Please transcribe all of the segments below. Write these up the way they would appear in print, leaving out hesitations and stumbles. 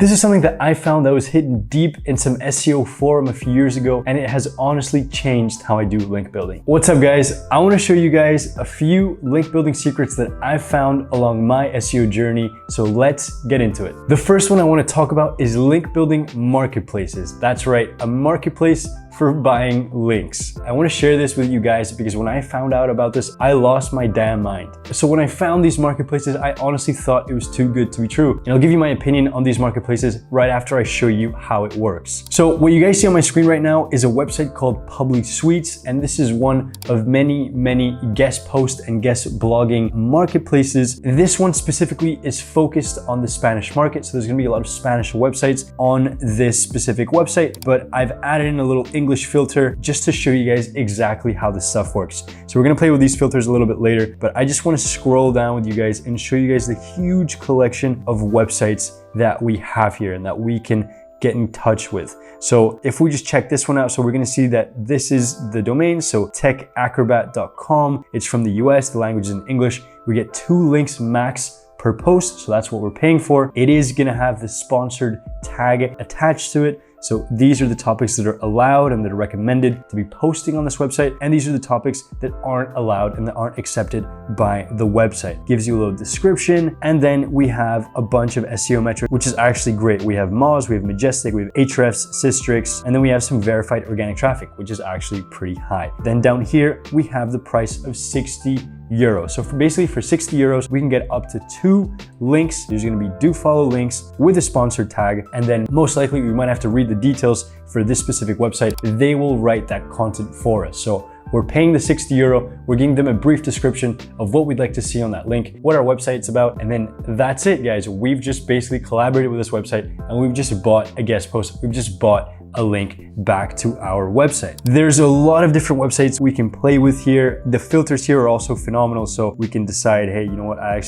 This is something that I found that was hidden deep in some SEO forum a few years ago, and it has honestly changed how I do link building. What's up guys? I want to show you guys a few link building secrets that I've found along my SEO journey, so let's get into it. The first one I want to talk about is link building marketplaces. That's right, a marketplace for buying links. I want to share this with you guys because when I found out about this, I lost my damn mind. So when I found these marketplaces, I honestly thought it was too good to be true. And I'll give you my opinion on these marketplaces right after I show you how it works. So what you guys see on my screen right now is a website called Public Suites, and this is one of many guest post and guest blogging marketplaces. This one specifically is focused on the Spanish market. So there's gonna be a lot of Spanish websites on this specific website, but I've added in a little English filter just to show you guys exactly how this stuff works. So we're gonna play with these filters a little bit later, but I just wanna scroll down with you guys and show you guys the huge collection of websites that we have here and that we can get in touch with. So if we just check this one out, so we're gonna see that this is the domain, so techacrobat.com. It's from the US, the language is in English. We get 2 links max per post, so that's what we're paying for. It is gonna have the sponsored tag attached to it. So these are the topics that are allowed and that are recommended to be posting on this website. And these are the topics that aren't allowed and that aren't accepted by the website. Gives you a little description. And then we have a bunch of SEO metrics, which is actually great. We have Moz, we have Majestic, we have Ahrefs, Systrix, and then we have some verified organic traffic, which is actually pretty high. Then down here, we have the price of 60 euros. So basically for 60 euros, we can get up to 2 links. There's gonna be do follow links with a sponsored tag. And then most likely we might have to read the details for this specific website. They will write that content for us. So we're paying the 60 euro, we're giving them a brief description of what we'd like to see on that link, what our website's about, and then that's it, guys. We've just basically collaborated with this website and we've just bought a guest post. We've just bought a link back to our website. There's a lot of different websites we can play with here. The filters here are also phenomenal, so we can decide, hey, you know what, I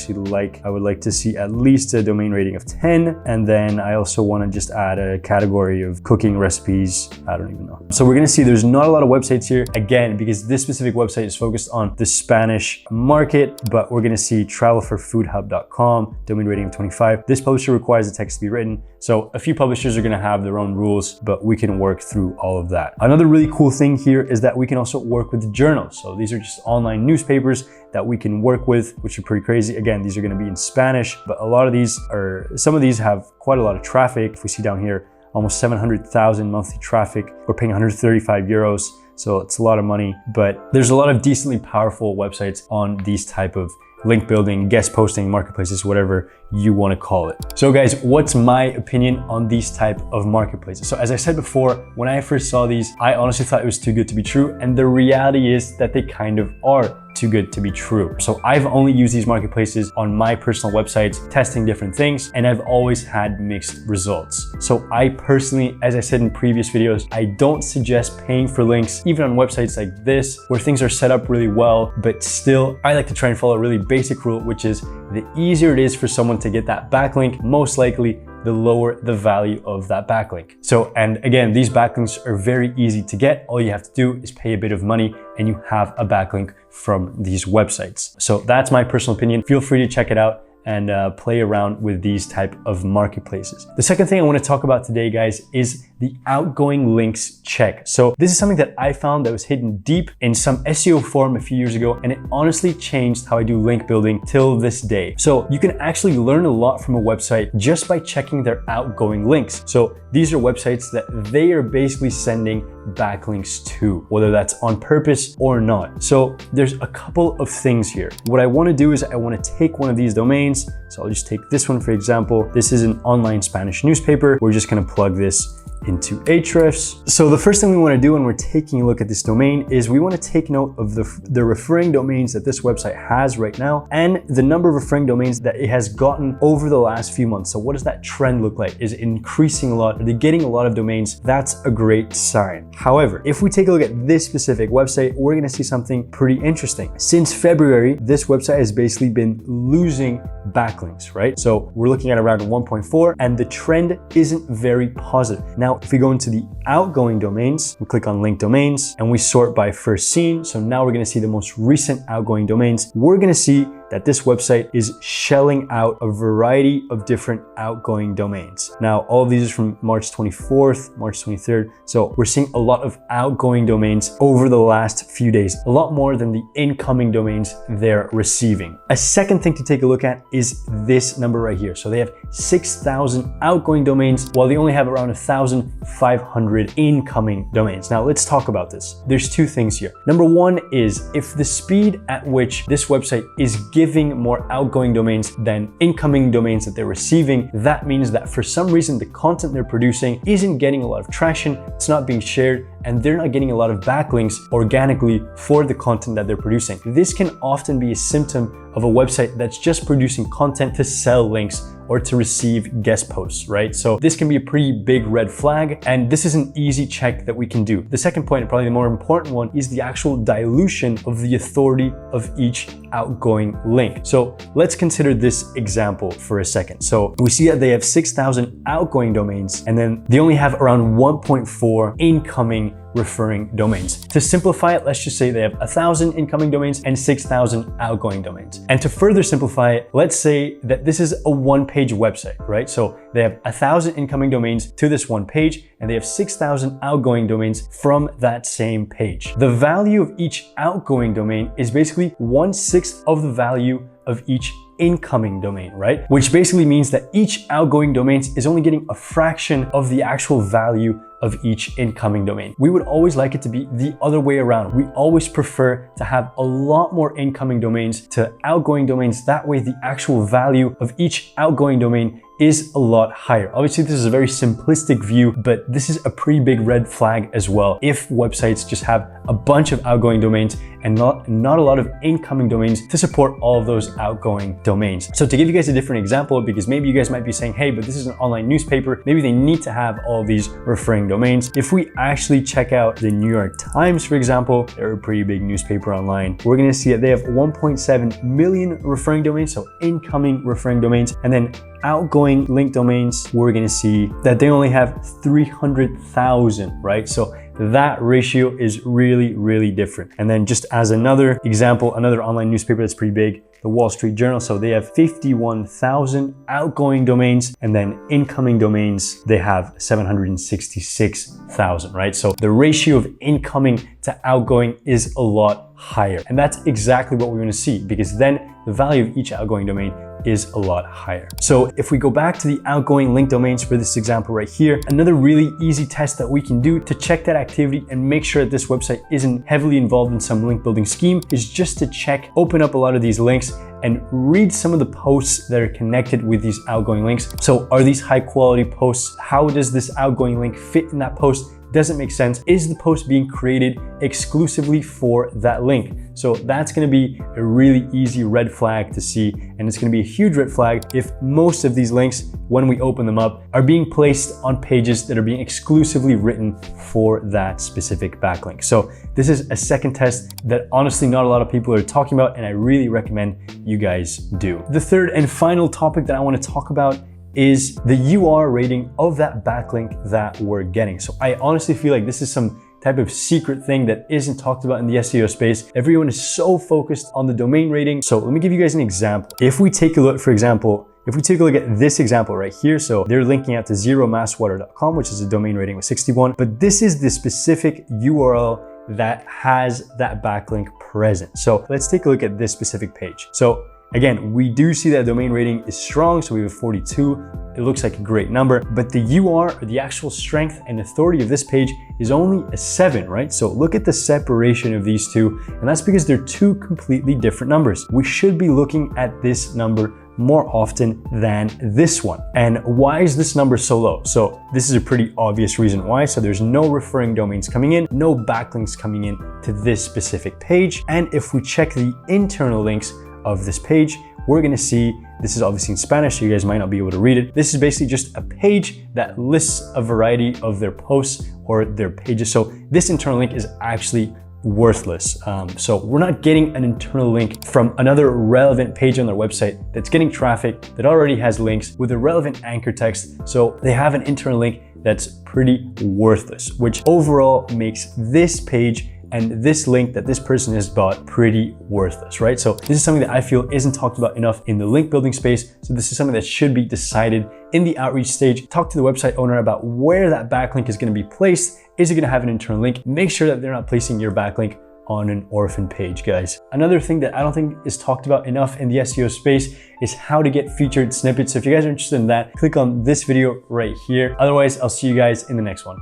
would like to see at least a domain rating of 10, and then I also want to just add a category of cooking recipes. I don't even know. So we're gonna see there's not a lot of websites here, again, because this specific website is focused on the Spanish market, but we're gonna see travelforfoodhub.com, domain rating of 25. This publisher requires the text to be written, so a few publishers are gonna have their own rules, but we can work through all of that. Another really cool thing here is that we can also work with journals. So these are just online newspapers that we can work with, which are pretty crazy. Again, these are gonna be in Spanish, but some of these have quite a lot of traffic. If we see down here, almost 700,000 monthly traffic. We're paying 135 euros. So it's a lot of money, but there's a lot of decently powerful websites on these type of link building, guest posting, marketplaces, whatever you want to call it. So guys, what's my opinion on these type of marketplaces? So as I said before, when I first saw these, I honestly thought it was too good to be true. And the reality is that they kind of are too good to be true. So I've only used these marketplaces on my personal websites, testing different things, and I've always had mixed results. So I personally, as I said in previous videos, I don't suggest paying for links, even on websites like this, where things are set up really well, but still, I like to try and follow a really basic rule, which is the easier it is for someone to get that backlink, most likely the lower the value of that backlink. So, and again, these backlinks are very easy to get. All you have to do is pay a bit of money and you have a backlink from these websites. So that's my personal opinion. Feel free to check it out and play around with these type of marketplaces. The second thing I want to talk about today, guys, is the outgoing links check. So this is something that I found that was hidden deep in some SEO forum a few years ago, and it honestly changed how I do link building till this day. So you can actually learn a lot from a website just by checking their outgoing links. So these are websites that they are basically sending backlinks to, whether that's on purpose or not. So there's a couple of things here. What I want to do is I want to take one of these domains. So I'll just take this one, for example. This is an online Spanish newspaper. We're just going to plug this into Ahrefs. So the first thing we want to do when we're taking a look at this domain is we want to take note of the referring domains that this website has right now and the number of referring domains that it has gotten over the last few months. So what does that trend look like? Is it increasing a lot? Are they getting a lot of domains? That's a great sign. However, if we take a look at this specific website, we're going to see something pretty interesting. Since February, this website has basically been losing backlinks, right? So we're looking at around 1.4 and the trend isn't very positive. Now, if we go into the outgoing domains, we click on link domains and we sort by first seen. So now we're going to see the most recent outgoing domains. We're going to see that that this website is shelling out a variety of different outgoing domains. Now, all of these are from March 24th, March 23rd. So we're seeing a lot of outgoing domains over the last few days, a lot more than the incoming domains they're receiving. A second thing to take a look at is this number right here. So they have 6,000 outgoing domains while they only have around 1,500 incoming domains. Now let's talk about this. There's two things here. Number one is if the speed at which this website is giving more outgoing domains than incoming domains that they're receiving, that means that for some reason the content they're producing isn't getting a lot of traction, it's not being shared, and they're not getting a lot of backlinks organically for the content that they're producing. This can often be a symptom of a website that's just producing content to sell links or to receive guest posts, right? So this can be a pretty big red flag, and this is an easy check that we can do. The second point, and probably the more important one, is the actual dilution of the authority of each outgoing link. So let's consider this example for a second. So we see that they have 6,000 outgoing domains, and then they only have around 1.4 incoming referring domains. To simplify it, let's just say they have 1,000 incoming domains and 6,000 outgoing domains. And to further simplify it, let's say that this is a one-page website, right? So they have 1,000 incoming domains to this one page, and they have 6,000 outgoing domains from that same page. The value of each outgoing domain is basically 1/6 of the value of each incoming domain, right? Which basically means that each outgoing domain is only getting a fraction of the actual value of each incoming domain. We would always like it to be the other way around. We always prefer to have a lot more incoming domains to outgoing domains. That way the actual value of each outgoing domain is a lot higher. Obviously, this is a very simplistic view, but this is a pretty big red flag as well. If websites just have a bunch of outgoing domains and not a lot of incoming domains to support all of those outgoing domains. So to give you guys a different example, because maybe you guys might be saying, hey, but this is an online newspaper, maybe they need to have all of these referring domains. If we actually check out the New York Times, for example, they're a pretty big newspaper online, we're gonna see that they have 1.7 million referring domains, so incoming referring domains, and then outgoing link domains, we're gonna see that they only have 300,000, right? So that ratio is really, really different. And then just as another example, another online newspaper that's pretty big, the Wall Street Journal. So they have 51,000 outgoing domains, and then incoming domains, they have 766,000, right? So the ratio of incoming to outgoing is a lot higher. And that's exactly what we're gonna see, because then the value of each outgoing domain is a lot higher. So if we go back to the outgoing link domains for this example right here, another really easy test that we can do to check that activity and make sure that this website isn't heavily involved in some link building scheme is just to open up a lot of these links and read some of the posts that are connected with these outgoing links. So are these high quality posts? How does this outgoing link fit in that post? Does it make sense? Is the post being created exclusively for that link? So that's gonna be a really easy red flag to see, and it's gonna be a huge red flag if most of these links, when we open them up, are being placed on pages that are being exclusively written for that specific backlink. So this is a second test that honestly not a lot of people are talking about, and I really recommend you guys do. The third and final topic that I wanna talk about is the UR rating of that backlink that we're getting. So I honestly feel like this is some type of secret thing that isn't talked about in the SEO space. Everyone is so focused on the domain rating. So let me give you guys an example. If we take a look, for example, if we take a look at this example right here, so they're linking out to zeromasswater.com, which is a domain rating of 61, but this is the specific URL that has that backlink present. So let's take a look at this specific page. So again, we do see that domain rating is strong, so we have 42. It looks like a great number, but the UR, or the actual strength and authority of this page, is only a 7, right? So look at the separation of these two, and that's because they're two completely different numbers. We should be looking at this number more often than this one. And why is this number so low? So this is a pretty obvious reason why. So there's no referring domains coming in, no backlinks coming in to this specific page. And if we check the internal links of this page, we're gonna see, this is obviously in Spanish, so you guys might not be able to read it. This is basically just a page that lists a variety of their posts or their pages. So this internal link is actually worthless. So we're not getting an internal link from another relevant page on their website that's getting traffic, that already has links with a relevant anchor text. So they have an internal link that's pretty worthless, which overall makes this page and this link that this person has bought pretty worthless, right? So this is something that I feel isn't talked about enough in the link building space. So this is something that should be decided in the outreach stage. Talk to the website owner about where that backlink is going to be placed. Is it going to have an internal link? Make sure that they're not placing your backlink on an orphan page, guys. Another thing that I don't think is talked about enough in the SEO space is how to get featured snippets. So if you guys are interested in that, click on this video right here. Otherwise, I'll see you guys in the next one.